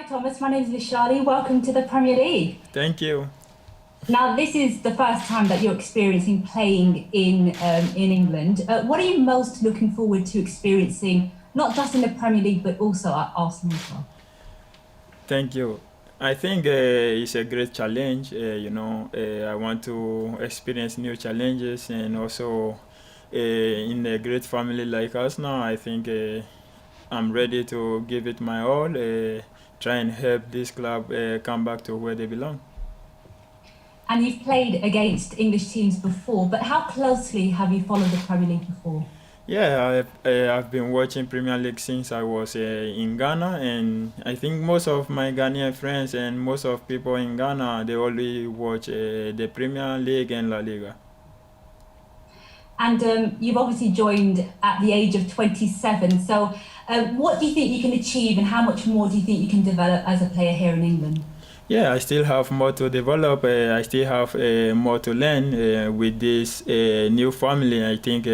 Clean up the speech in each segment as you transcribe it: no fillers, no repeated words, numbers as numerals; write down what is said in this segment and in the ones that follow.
Hi Thomas, my name is Vishali. Welcome to the Premier League. Thank you. Now, this is the first time that you're experiencing playing in England. What are you most looking forward to experiencing, not just in the Premier League, but also at Arsenal as well? Thank you. I think it's a great challenge. I want to experience new challenges, and also in a great family like us now, I think I'm ready to give it my all, try and help this club come back to where they belong. And you've played against English teams before, but how closely have you followed the Premier League before? Yeah, I've been watching Premier League since I was in Ghana, and I think most of my Ghanaian friends and most of people in Ghana, they only watch the Premier League and La Liga. And you've obviously joined at the age of 27. So what do you think you can achieve, and how much more do you think you can develop as a player here in England? Yeah, I still have more to develop. I still have more to learn with this new family. I think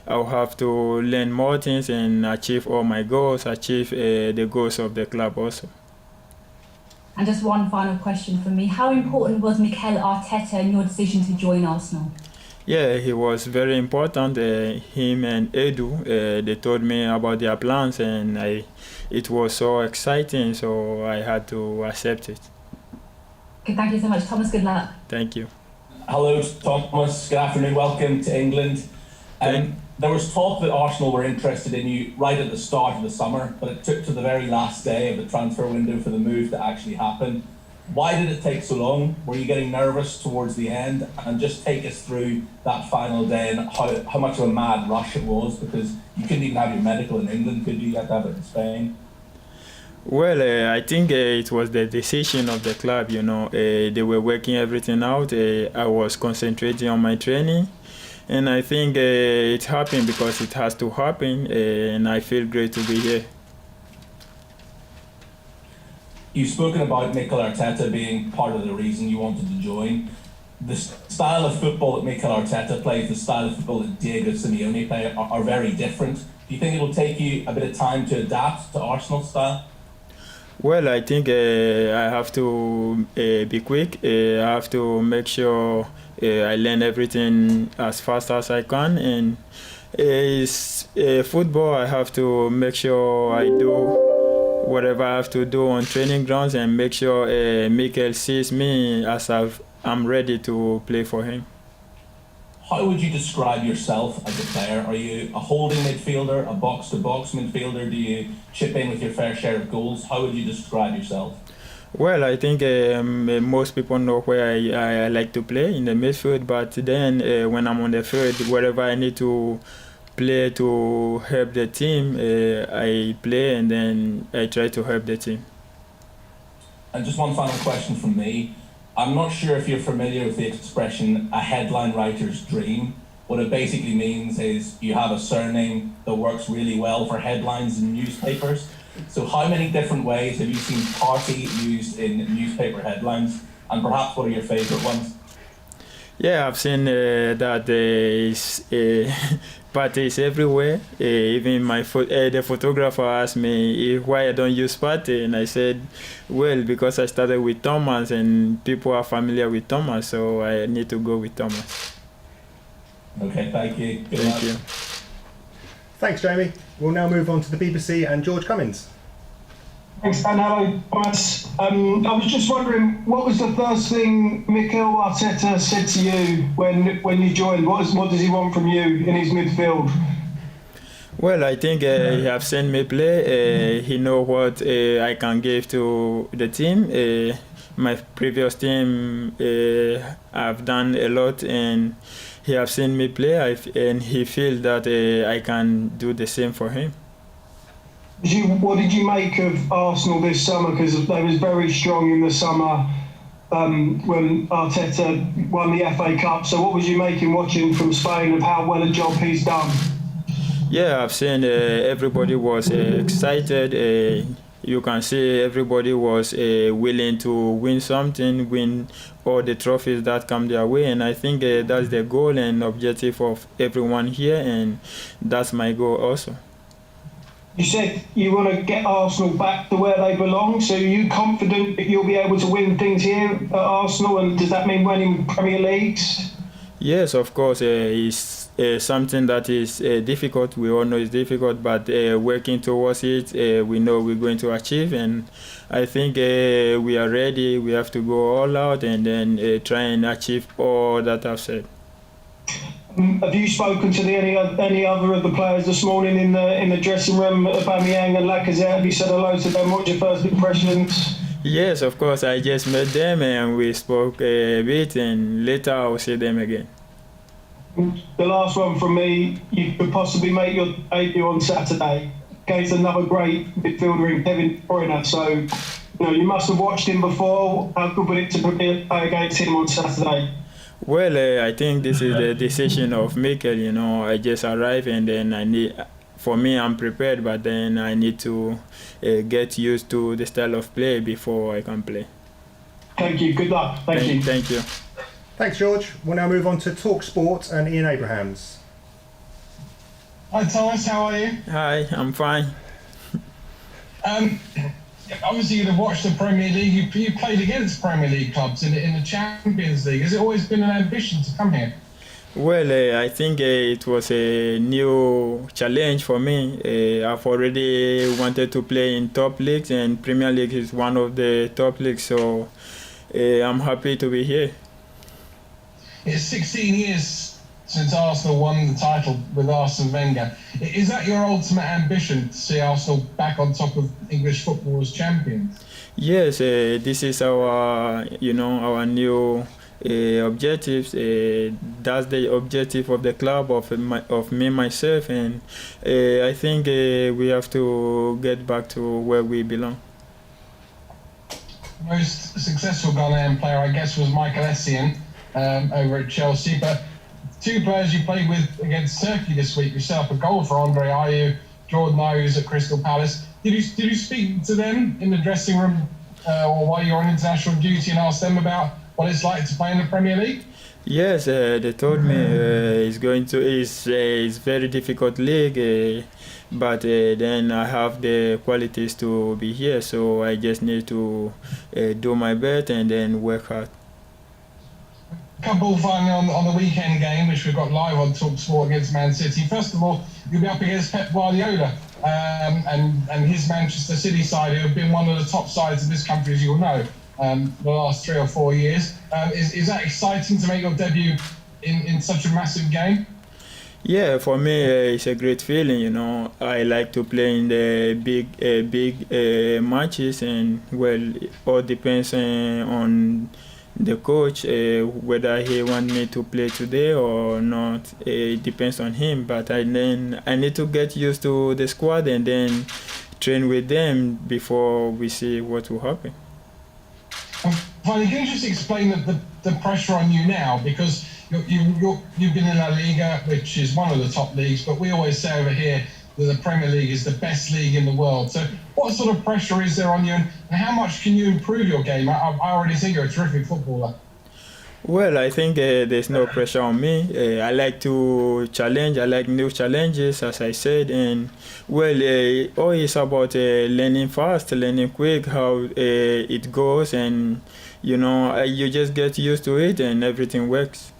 I'll have to learn more things and achieve all my goals, achieve the goals of the club also. And just one final question for me. How important was Mikel Arteta in your decision to join Arsenal? Yeah, he was very important. Him and Edu, they told me about their plans, and it was so exciting, so I had to accept it. Okay, thank you so much, Thomas. Good luck. Thank you. Hello, Thomas. Good afternoon. Welcome to England. There was talk that Arsenal were interested in you right at the start of the summer, but it took to the very last day of the transfer window for the move to actually happen. Why did it take so long? Were you getting nervous towards the end? And just take us through that final day and how much of a mad rush it was, because you couldn't even have your medical in England, could you? You had to have it in Spain. Well, I think it was the decision of the club, they were working everything out. I was concentrating on my training, and I think it happened because it has to happen, and I feel great to be here. You've spoken about Mikel Arteta being part of the reason you wanted to join. The style of football that Mikel Arteta plays, the style of football that Diego Simeone play are very different. Do you think it'll take you a bit of time to adapt to Arsenal's style? Well, I think I have to be quick. I have to make sure I learn everything as fast as I can. And it's football. I have to make sure I do whatever I have to do on training grounds, and make sure Mikel sees me as I'm ready to play for him. How would you describe yourself as a player? Are you a holding midfielder, a box-to-box midfielder? Do you chip in with your fair share of goals? How would you describe yourself? Well, I think most people know where I like to play in the midfield, but then when I'm on the field, wherever I need to play to help the team, I play, and then I try to help the team. And just one final question from me. I'm not sure if you're familiar with the expression "a headline writer's dream." What it basically means is you have a surname that works really well for headlines in newspapers. So how many different ways have you seen Partey used in newspaper headlines? And perhaps what are your favourite ones? Yeah, I've seen that Partey is everywhere. Even the photographer asked me why I don't use Partey, and I said, well, because I started with Thomas, and people are familiar with Thomas, so I need to go with Thomas. Okay, thank you. Good Thank luck. you. Thanks, Jamie. We'll now move on to the BBC and George Cummins. Thanks, Dan. Hello, Thomas. I was just wondering, what was the first thing Mikel Arteta said to you when you joined? What does he want from you in his midfield? Well, I think he have seen me play. He know what I can give to the team. My previous team, I've done a lot, and he have seen me play, and he feel that I can do the same for him. What did you make of Arsenal this summer? Because they was very strong in the summer when Arteta won the FA Cup. So what was you making watching from Spain of how well a job he's done? Yeah, I've seen everybody was excited. You can see everybody was willing to win something, win all the trophies that come their way. And I think that's the goal and objective of everyone here, and that's my goal also. You said you want to get Arsenal back to where they belong. So are you confident that you'll be able to win things here at Arsenal? And does that mean winning Premier Leagues? Yes, of course. It's something that is difficult. We all know it's difficult, but working towards it, we know we're going to achieve. And I think we are ready. We have to go all out and then try and achieve all that I've said. Have you spoken to any other of the players this morning in the dressing room, Aubameyang and Lacazette? Have you said hello to them? What's your first impressions? Yes, of course. I just met them and we spoke a bit, and later I'll see them again. The last one from me, you could possibly make your debut on Saturday against another great midfielder in Kevin De Bruyne. So, you must have watched him before. How good would it to play against him on Saturday? Well, I think this is the decision of Mikel. I just arrived and then I'm prepared, but then I need to get used to the style of play before I can play. Thank you. Good luck. Thank you. Thank you. Thanks, George. We'll now move on to Talk Sport and Ian Abrahams. Hi Thomas, how are you? Hi, I'm fine. Obviously you'd have watched the Premier League. You played against Premier League clubs in the Champions League. Has it always been an ambition to come here? Well, I think it was a new challenge for me. I've already wanted to play in top leagues, and Premier League is one of the top leagues, so I'm happy to be here. It's 16 years since Arsenal won the title with Arsene Wenger. Is that your ultimate ambition, to see Arsenal back on top of English football as champions? Yes, this is our new objectives. That's the objective of the club, of me myself, and I think we have to get back to where we belong. Most successful Ghanaian player, I guess, was Michael Essien over at Chelsea, but two players you played with against Turkey this week, you set up a goal for Andre Ayew, Jordan Ayew, who's at Crystal Palace. Did you speak to them in the dressing room or while you're on international duty and ask them about what it's like to play in the Premier League? Yes, they told me it's a very difficult league, but then I have the qualities to be here, so I just need to do my best and then work hard. Couple finally on the weekend game, which we've got live on TalkSport against Man City. First of all, you'll be up against Pep Guardiola and his Manchester City side, who have been one of the top sides in this country, as you'll know, the last 3 or 4 years. Is that exciting to make your debut in such a massive game? Yeah, for me it's a great feeling. I like to play in the big matches, and well, it all depends on the coach, whether he wants me to play today or not. It depends on him, but I need to get used to the squad and then train with them before we see what will happen. Finally, can you just explain the pressure on you now, because you've been in La Liga, which is one of the top leagues, but we always say over here that the Premier League is the best league in the world. So what sort of pressure is there on you, and how much can you improve your game? I already think you're a terrific footballer. Well, I think there's no pressure on me. I like to challenge. I like new challenges, as I said. And well, all is about learning fast, learning quick, how it goes. And, you just get used to it and everything works.